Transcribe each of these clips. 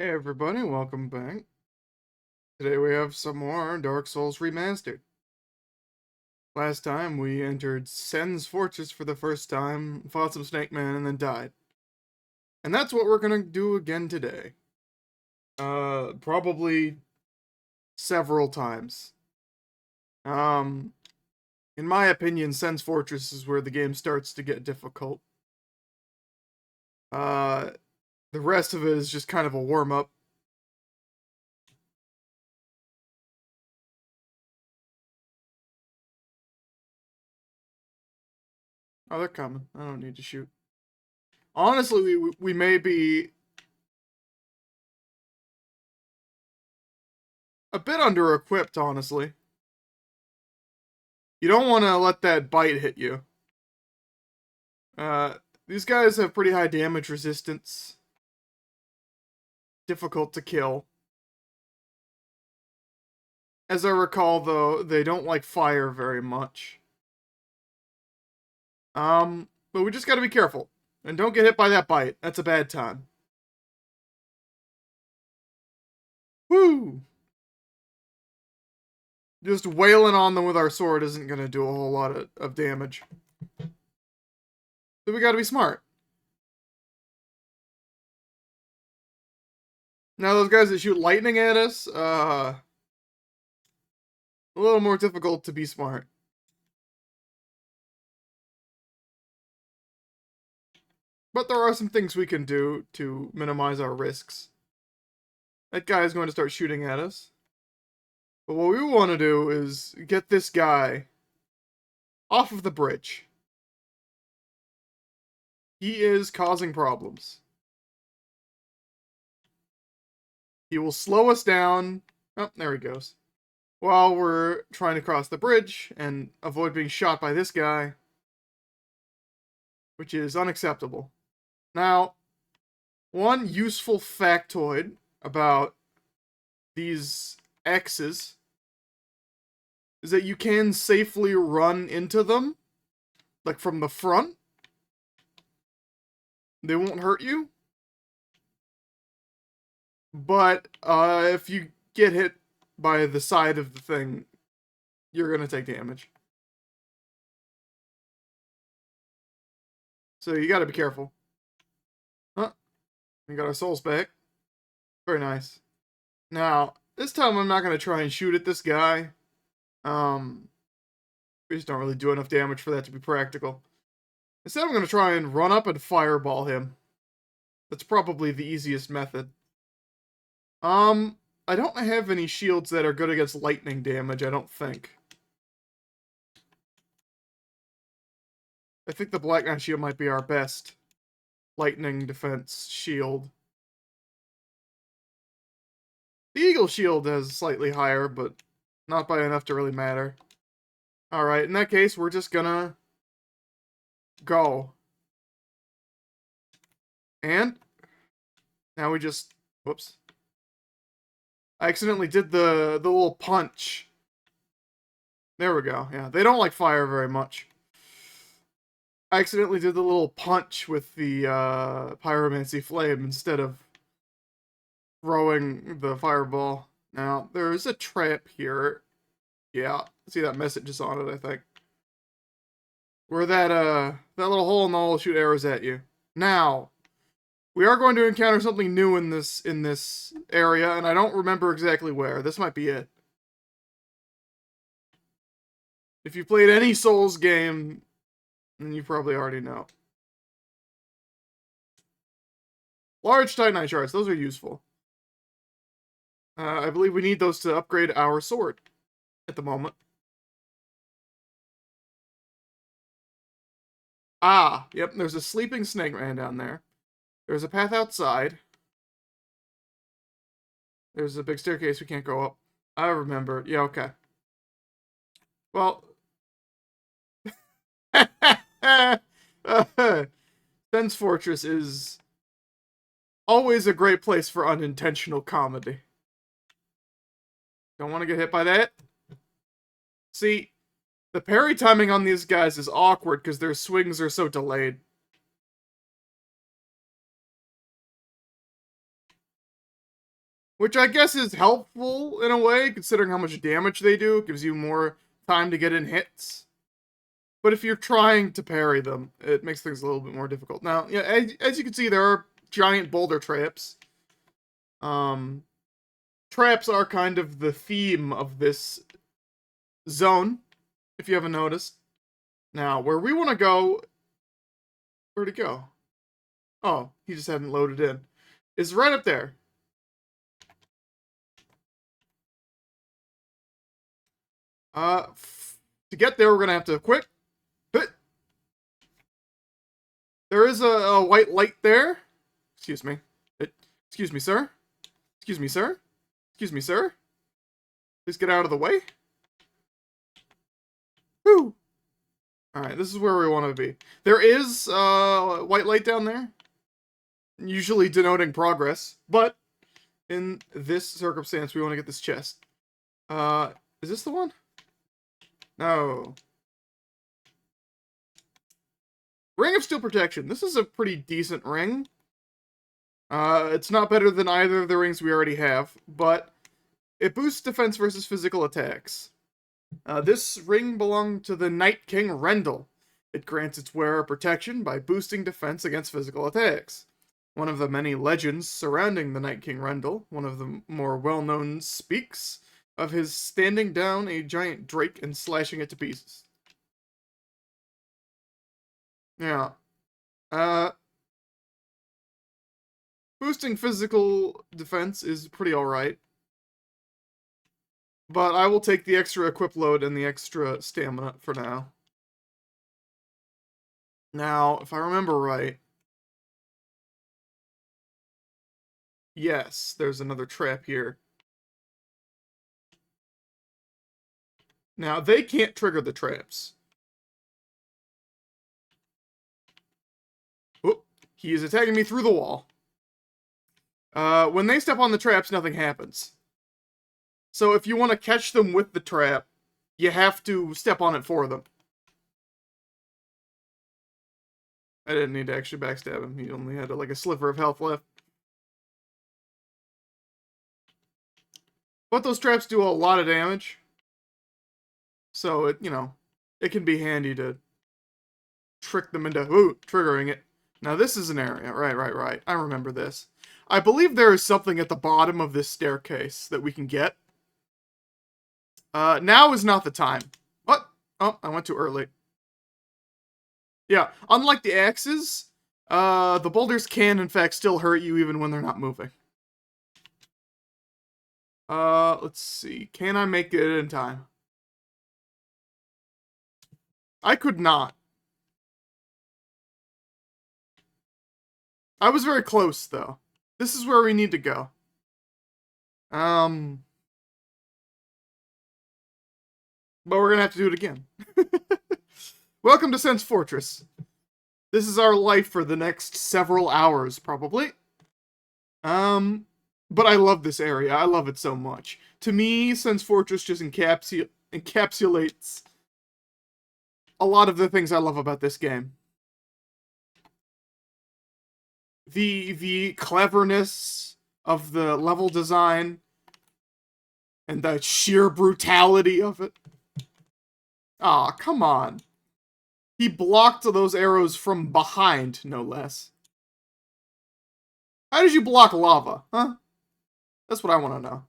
Hey everybody, welcome back. Today we have some more Dark Souls Remastered. Last time we entered Sen's Fortress for the first time, fought some Snake Man, and then died. And that's what we're gonna do again today. Probably several times. Um, in my opinion, Sen's Fortress is where the game starts to get difficult. Uh, the rest of it is just kind of a warm-up. Oh, they're coming. I don't need to shoot. Honestly, we may be a bit under-equipped, honestly. You don't want to let that bite hit you. These guys have pretty high damage resistance. Difficult to kill. As I recall, though, they don't like fire very much. But we just gotta be careful. And don't get hit by that bite. That's a bad time. Woo! Just wailing on them with our sword isn't gonna do a whole lot of damage. So we gotta be smart. Now those guys that shoot lightning at us, a little more difficult to be smart. But there are some things we can do to minimize our risks. That guy is going to start shooting at us. But what we want to do is get this guy off of the bridge. He is causing problems. He will slow us down. Oh, there he goes. While we're trying to cross the bridge and avoid being shot by this guy, which is unacceptable. Now, one useful factoid about these X's is that you can safely run into them, like from the front. They won't hurt you. But if you get hit by the side of the thing, you're going to take damage. So you got to be careful. Huh? We got our souls back. Very nice. Now, this time I'm not going to try and shoot at this guy. We just don't really do enough damage for that to be practical. Instead, I'm going to try and run up and fireball him. That's probably the easiest method. I don't have any shields that are good against lightning damage, I don't think. I think the Black Knight shield might be our best lightning defense shield. The Eagle shield has slightly higher, but not by enough to really matter. Alright, in that case, we're just gonna go. And now we just... Whoops. I accidentally did the little punch. There we go. Yeah, they don't like fire very much. I accidentally did the little punch with the pyromancy flame instead of throwing the fireball. Now, there's a trap here. Yeah, see that message is on it, I think. Where that little hole in the wall will shoot arrows at you. Now, we are going to encounter something new in this area, and I don't remember exactly where. This might be it. If you played any Souls game, then you probably already know. Large Titanite shards, those are useful. I believe we need those to upgrade our sword at the moment. Ah, yep, there's a sleeping snake man down there. There's a path outside. There's a big staircase we can't go up. I remember. Yeah, okay. Well... Sen's Fortress is always a great place for unintentional comedy. Don't want to get hit by that. See, the parry timing on these guys is awkward because their swings are so delayed. Which I guess is helpful in a way, considering how much damage they do. It gives you more time to get in hits. But if you're trying to parry them, it makes things a little bit more difficult. Now, yeah, as you can see, there are giant boulder traps. Traps are kind of the theme of this zone, if you haven't noticed. Now, where we want to go... Where'd it go? Oh, he just hadn't loaded in. It's right up there. To get there, we're gonna have to quick. There is a white light there. Excuse me. Excuse me, sir. Excuse me, sir. Excuse me, sir. Please get out of the way. Whew. Alright, this is where we want to be. There is a white light down there. Usually denoting progress. But in this circumstance, we want to get this chest. Is this the one? No. Ring of Steel Protection. This is a pretty decent ring. It's not better than either of the rings we already have, but it boosts defense versus physical attacks. This ring belonged to the Night King Rendell. It grants its wearer protection by boosting defense against physical attacks. One of the many legends surrounding the Night King Rendell, one of the more well-known, speaks of his standing down a giant drake and slashing it to pieces. Yeah. Boosting physical defense is pretty alright. But I will take the extra equip load and the extra stamina for now. Now, if I remember right... Yes, there's another trap here. Now, they can't trigger the traps. Oh, he is attacking me through the wall. When they step on the traps, nothing happens. So if you want to catch them with the trap, you have to step on it for them. I didn't need to actually backstab him. He only had like a sliver of health left. But those traps do a lot of damage. So, it can be handy to trick them into, triggering it. Now, this is an area. Right. I remember this. I believe there is something at the bottom of this staircase that we can get. Now is not the time. What? Oh, I went too early. Yeah, unlike the axes, the boulders can, in fact, still hurt you even when they're not moving. Let's see. Can I make it in time? I could not. I was very close, though. This is where we need to go. But we're gonna have to do it again. Welcome to Sense Fortress. This is our life for the next several hours, probably. But I love this area. I love it so much. To me, Sense Fortress just encapsulates a lot of the things I love about this game. The cleverness of the level design and the sheer brutality of it. Aw, come on. He blocked those arrows from behind, no less. How did you block lava, huh? That's what I want to know.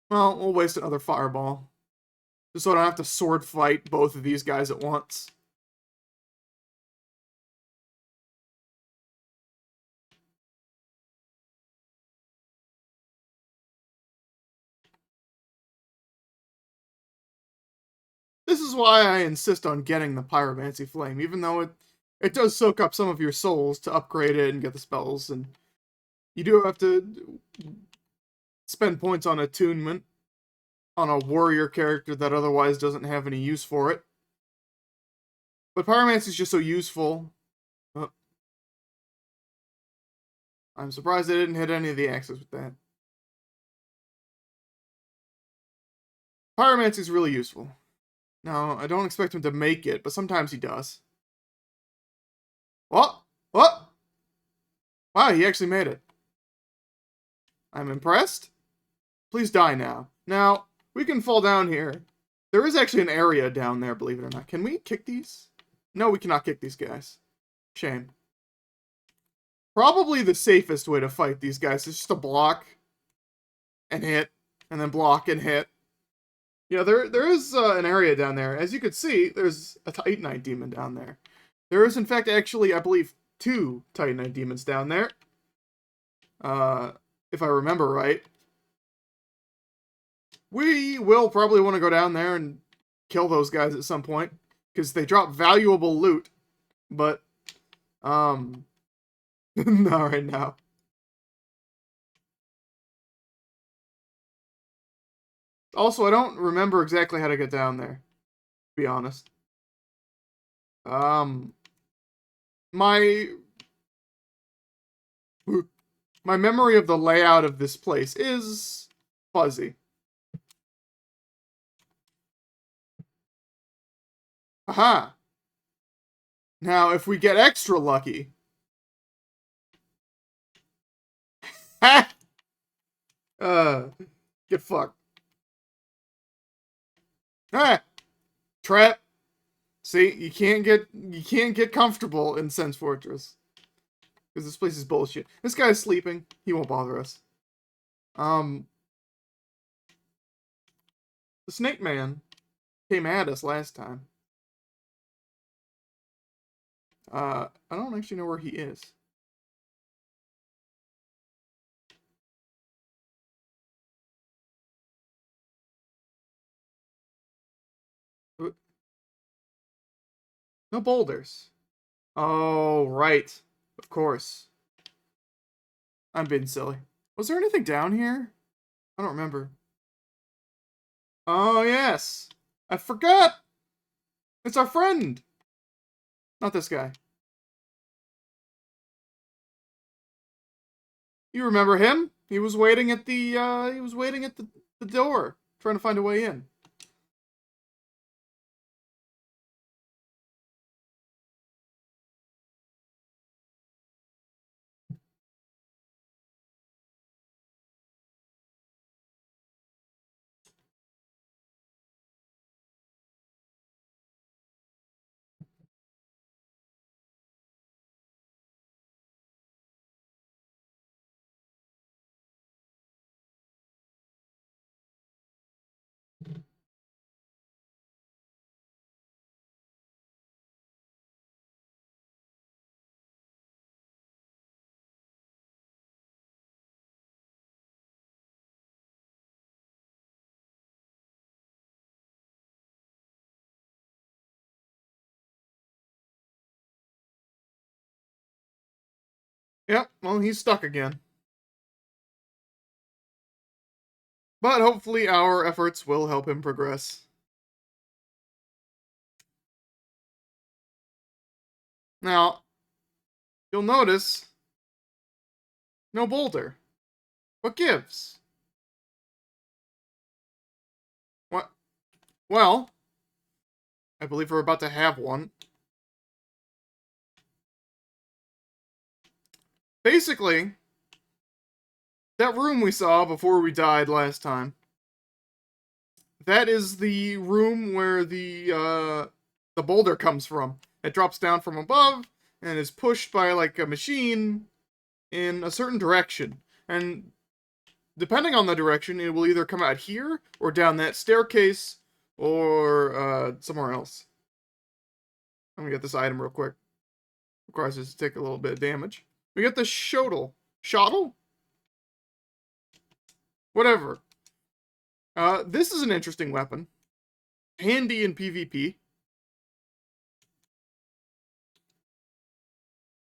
Well, we'll waste another fireball. Just so I don't have to sword fight both of these guys at once. This is why I insist on getting the Pyromancy Flame, even though it does soak up some of your souls to upgrade it and get the spells, and you do have to spend points on attunement on a warrior character that otherwise doesn't have any use for it. But Pyromancy is just so useful. I'm surprised I didn't hit any of the axes with that. Pyromancy is really useful. Now, I don't expect him to make it, but sometimes he does. What? What? Wow, he actually made it. I'm impressed. Please die now. Now, we can fall down here. There is actually an area down there, believe it or not. Can we kick these? No, we cannot kick these guys. Shame. Probably the safest way to fight these guys is just to block and hit, and then block and hit. Yeah, there is an area down there. As you can see, there's a Titanite demon down there. There is, in fact, actually, I believe, 2 Titanite demons down there. If I remember right. We will probably want to go down there and kill those guys at some point, because they drop valuable loot. But, not right now. Also, I don't remember exactly how to get down there, to be honest. My memory of the layout of this place is fuzzy. Aha! Now, if we get extra lucky... Ha! Get fucked. Ah! Trap! See, you can't get comfortable in Sense Fortress. Because this place is bullshit. This guy's sleeping. He won't bother us. The Snake Man came at us last time. I don't actually know where he is. No boulders. Oh, right. Of course. I'm being silly. Was there anything down here? I don't remember. Oh, yes. I forgot. It's our friend. Not this guy. You remember him? He was waiting at the the door, trying to find a way in. Yep, well, he's stuck again. But hopefully our efforts will help him progress. Now, you'll notice no boulder. What gives? What? Well, I believe we're about to have one. Basically, that room we saw before we died last time, that is the room where the boulder comes from. It drops down from above and is pushed by like a machine in a certain direction. And depending on the direction, it will either come out here or down that staircase or somewhere else. Let me get this item real quick. Requires us to take a little bit of damage. We get the shottle. Shottle? Whatever. This is an interesting weapon. Handy in PvP.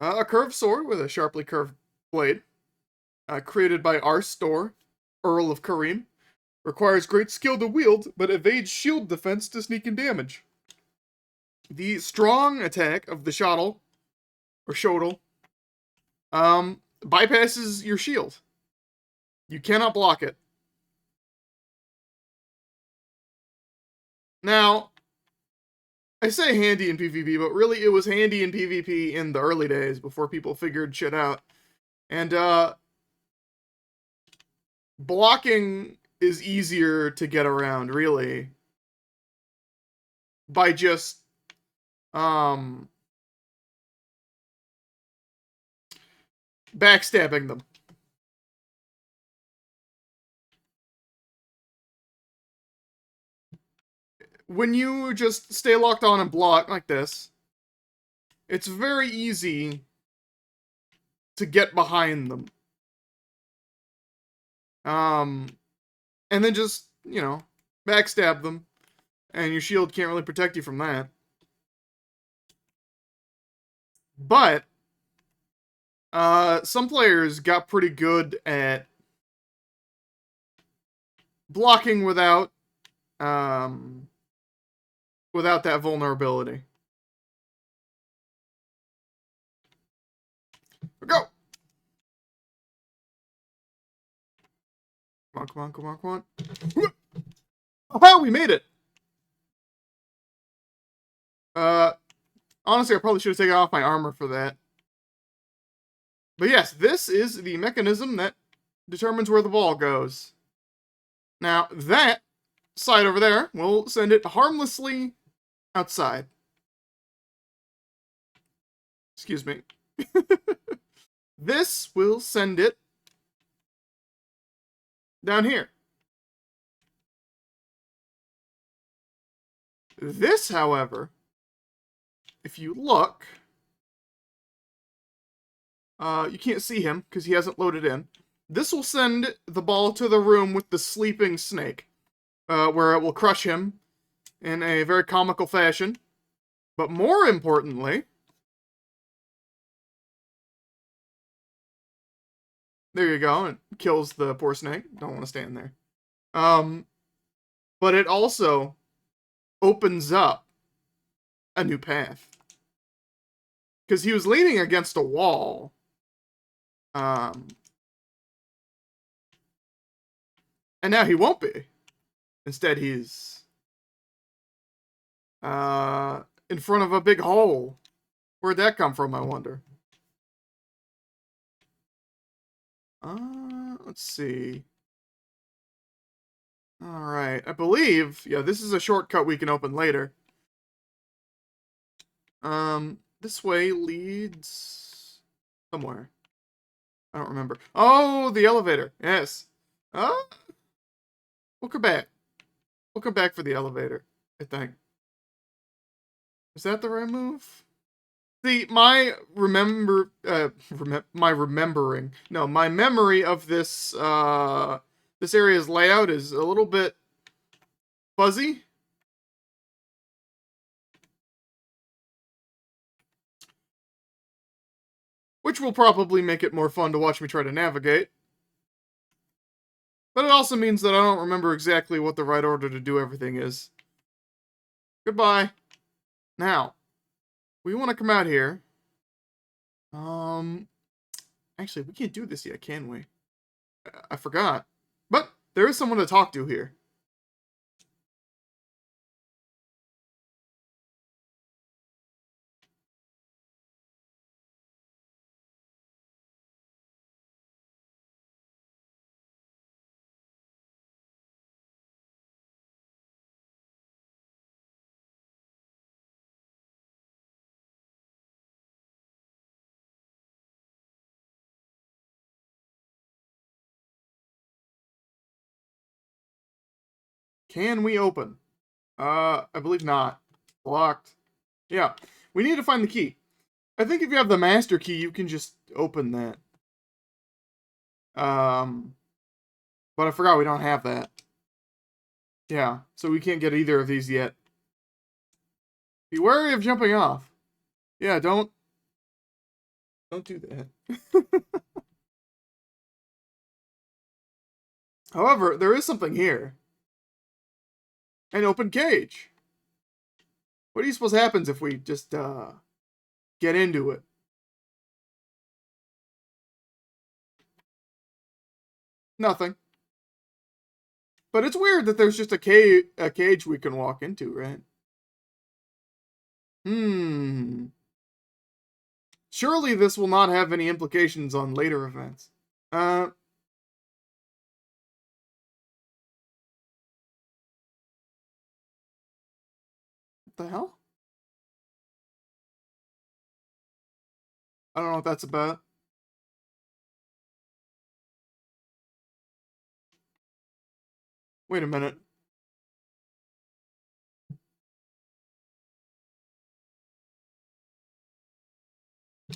A curved sword with a sharply curved blade. Created by Arstor, Earl of Kareem. Requires great skill to wield, but evades shield defense to sneak in damage. The strong attack of the shottle, or shottle, bypasses your shield. You cannot block it. Now, I say handy in PvP, but really it was handy in PvP in the early days before people figured shit out. And, blocking is easier to get around, really, by just backstabbing them. When you just stay locked on and block like this, it's very easy to get behind them. And then just, backstab them, and your shield can't really protect you from that. But some players got pretty good at blocking without that vulnerability. Go! Come on, come on, come on, come on. Oh, we made it! Honestly, I probably should have taken off my armor for that. But yes, this is the mechanism that determines where the ball goes. Now, that side over there will send it harmlessly outside. Excuse me. This will send it down here. This, however, if you look, you can't see him because he hasn't loaded in. This will send the ball to the room with the sleeping snake, where it will crush him in a very comical fashion. But more importantly, there you go, and kills the poor snake. Don't want to stand there. But it also opens up a new path. Because he was leaning against a wall. And now he won't be. Instead, he's in front of a big hole. Where'd that come from, I wonder? Let's see. Alright, I believe, yeah, this is a shortcut we can open later. This way leads somewhere. I don't remember. Oh, the elevator. Yes. We'll come back. We'll come back for the elevator, I think. Is that the right move? See, my memory of this, this area's layout is a little bit fuzzy. Which will probably make it more fun to watch me try to navigate. But it also means that I don't remember exactly what the right order to do everything is. Goodbye. Now, we want to come out here. Actually, we can't do this yet, can we? I forgot. But there is someone to talk to here. Can we open? I believe not. Locked. Yeah. We need to find the key. I think if you have the master key, you can just open that. But I forgot we don't have that. Yeah, so we can't get either of these yet. Be wary of jumping off. Yeah, don't do that. However, there is something here. An open cage. What do you suppose happens if we just, get into it? Nothing. But it's weird that there's just a cage we can walk into, right? Surely this will not have any implications on later events. What the hell? I don't know what that's about. Wait a minute.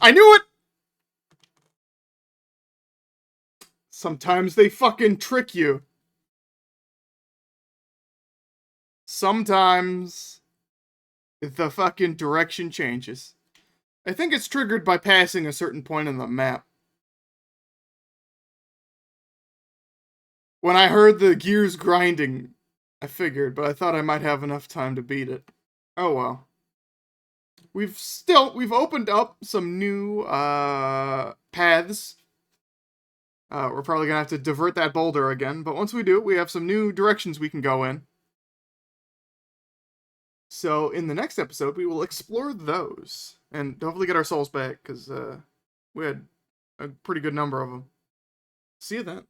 I knew it! Sometimes they fucking trick you. Sometimes the fucking direction changes. I think it's triggered by passing a certain point on the map. When I heard the gears grinding, I figured, but I thought I might have enough time to beat it. Oh well. We've opened up some new paths. We're probably gonna have to divert that boulder again, but once we do, we have some new directions we can go in. So in the next episode, we will explore those and hopefully get our souls back because we had a pretty good number of them. See you then.